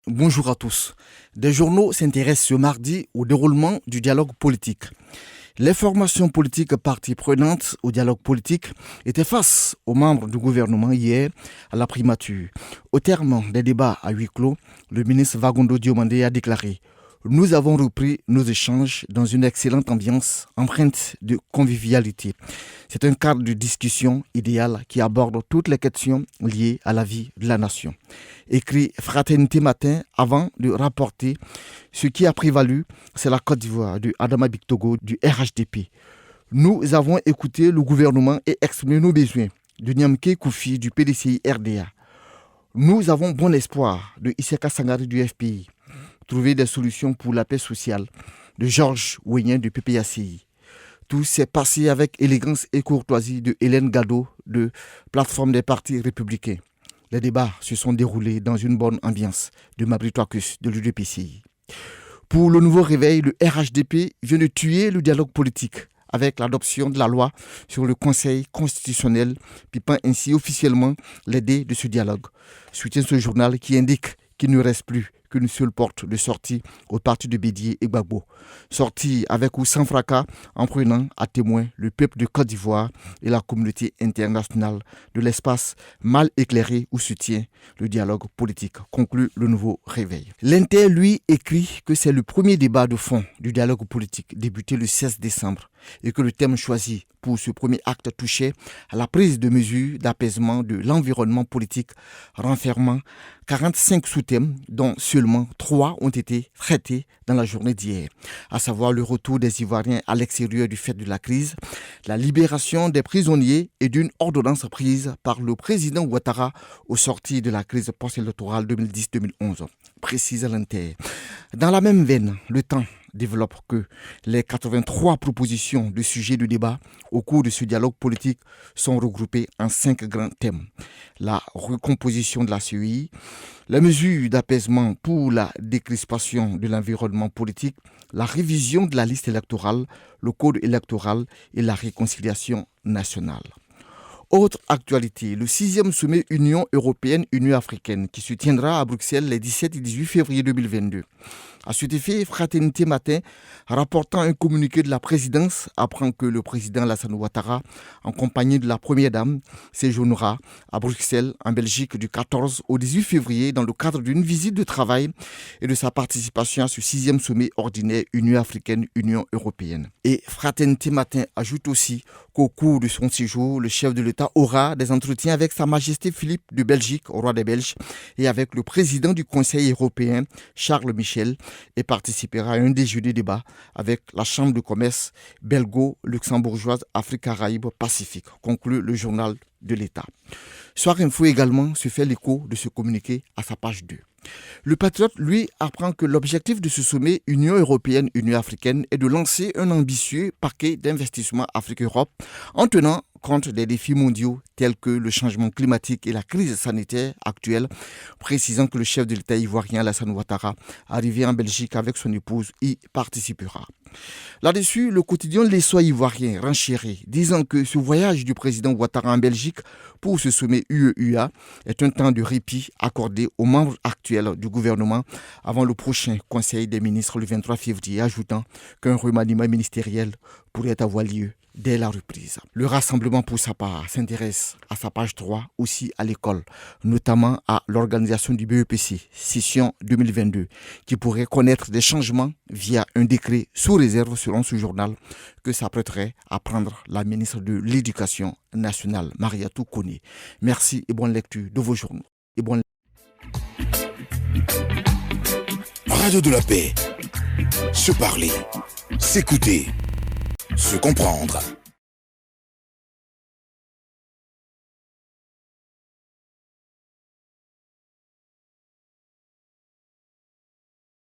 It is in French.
bonjour à tous. Des journaux s'intéressent ce mardi au déroulement du dialogue politique. Les formations politiques parties prenantes au dialogue politique étaient face aux membres du gouvernement hier à la primature. Au terme des débats à huis clos, le ministre Fagondo Diomandé a déclaré: nous avons repris nos échanges dans une excellente ambiance empreinte de convivialité. C'est un cadre de discussion idéal qui aborde toutes les questions liées à la vie de la nation. Écrit Fraternité Matin avant de rapporter ce qui a prévalu, c'est la Côte d'Ivoire de Adama Bictogo du RHDP. Nous avons écouté le gouvernement et exprimé nos besoins de Nyamke Koufi du PDCI RDA. Nous avons bon espoir de Iseka Sangari du FPI. Trouver des solutions pour la paix sociale de Georges Ouenien du PPACI. Tout s'est passé avec élégance et courtoisie de Hélène Gado de Plateforme des partis républicains. Les débats se sont déroulés dans une bonne ambiance de Mabri-Touakus de l'UDPCI. Pour le nouveau réveil, le RHDP vient de tuer le dialogue politique avec l'adoption de la loi sur le Conseil constitutionnel, pipant ainsi officiellement les dés de ce dialogue. Soutient ce journal qui indique qu'il ne reste plus qu'une seule porte de sortie au parti de Bédié et Gbagbo. Sortie avec ou sans fracas, en prenant à témoin le peuple de Côte d'Ivoire et la communauté internationale de l'espace mal éclairé où se tient le dialogue politique, conclut le nouveau réveil. L'Inter, lui, écrit que c'est le premier débat de fond du dialogue politique débuté le 16 décembre et que le thème choisi pour ce premier acte touchait à la prise de mesures d'apaisement de l'environnement politique, renfermant 45 sous-thèmes dont seulement 3 ont été traités dans la journée d'hier, à savoir le retour des Ivoiriens à l'extérieur du fait de la crise, la libération des prisonniers et d'une ordonnance prise par le président Ouattara au sortir de la crise post-électorale 2010-2011, précise l'Inter. Dans la même veine, le temps développe que les 83 propositions de sujets de débat au cours de ce dialogue politique sont regroupées en 5 grands thèmes. La recomposition de la CEI, la mesure d'apaisement pour la décrispation de l'environnement politique, la révision de la liste électorale, le code électoral et la réconciliation nationale. Autre actualité, le 6e sommet Union européenne-Union africaine qui se tiendra à Bruxelles les 17 et 18 février 2022. À cet effet, Fraternité Matin, rapportant un communiqué de la présidence, apprend que le président Alassane Ouattara, en compagnie de la première dame, séjournera à Bruxelles, en Belgique, du 14 au 18 février dans le cadre d'une visite de travail et de sa participation à ce 6e sommet ordinaire Union africaine-Union européenne. Et Fraternité Matin ajoute aussi qu'au cours de son séjour, le chef de l'État aura des entretiens avec Sa Majesté Philippe de Belgique, roi des Belges, et avec le président du Conseil européen, Charles Michel, et participera à un déjeuner débat avec la Chambre de commerce belgo-luxembourgeoise Afrique-Caraïbes-Pacifique, conclut le journal de l'État. Soir Info également se fait l'écho de ce communiqué à sa page 2. Le Patriote, lui, apprend que l'objectif de ce sommet Union européenne-Union africaine est de lancer un ambitieux paquet d'investissements Afrique-Europe en tenant compte des défis mondiaux tels que le changement climatique et la crise sanitaire actuelle, précisant que le chef de l'État ivoirien Alassane Ouattara, arrivé en Belgique avec son épouse, y participera. Là-dessus, le quotidien L'Essoi ivoirien renchérit, disant que ce voyage du président Ouattara en Belgique pour ce sommet UE-UA est un temps de répit accordé aux membres actuels du gouvernement avant le prochain Conseil des ministres le 23 février, ajoutant qu'un remaniement ministériel pourrait avoir lieu dès la reprise. Le rassemblement pour sa part s'intéresse à sa page 3 aussi à l'école, notamment à l'organisation du BEPC, session 2022, qui pourrait connaître des changements via un décret sous réserve selon ce journal que s'apprêterait à prendre la ministre de l'Éducation nationale, Mariatou Kone. Merci et bonne lecture de vos journaux. Radio de la paix. Se parler, s'écouter, se comprendre.